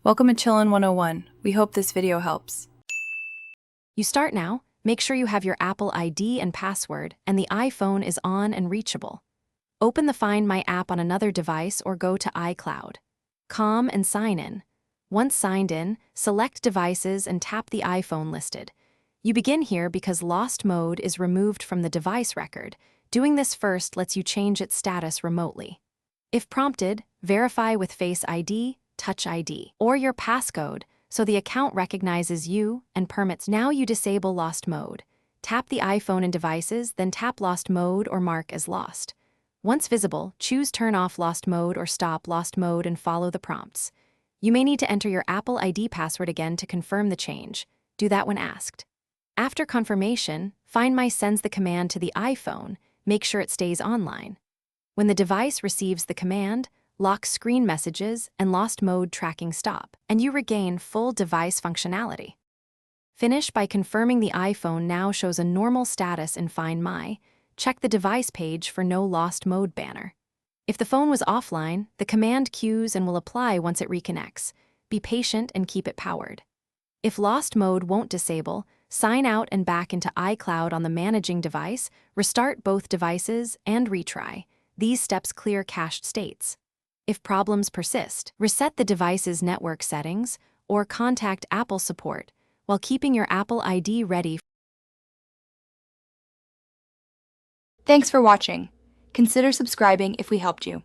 Welcome to Chillin' 101. We hope this video helps. You start now, make sure you have your Apple ID and password, and the iPhone is on and reachable. Open the Find My app on another device or go to iCloud. Calm and sign in. Once signed in, select Devices and tap the iPhone listed. You begin here because Lost Mode is removed from the device record. Doing this first lets you change its status remotely. If prompted, verify with Face ID, Touch ID, or your passcode so the account recognizes you and permits. Now you disable Lost Mode. Tap the iPhone and Devices, then tap Lost Mode or mark as lost. Once visible, choose Turn off Lost Mode or Stop Lost Mode and follow the prompts. You may need to enter your Apple ID password again to confirm the change. Do that when asked. After confirmation, Find My sends the command to the iPhone. Make sure it stays online. When the device receives the command, lock screen messages and Lost Mode tracking stop, and you regain full device functionality. Finish by confirming the iPhone now shows a normal status in Find My. Check the device page for no Lost Mode banner. If the phone was offline, the command queues and will apply once it reconnects. Be patient and keep it powered. If Lost Mode won't disable, sign out and back into iCloud on the managing device, restart both devices, and retry. These steps clear cached states. If problems persist, reset the device's network settings or contact Apple support while keeping your Apple ID ready. Thanks for watching. Consider subscribing if we helped you.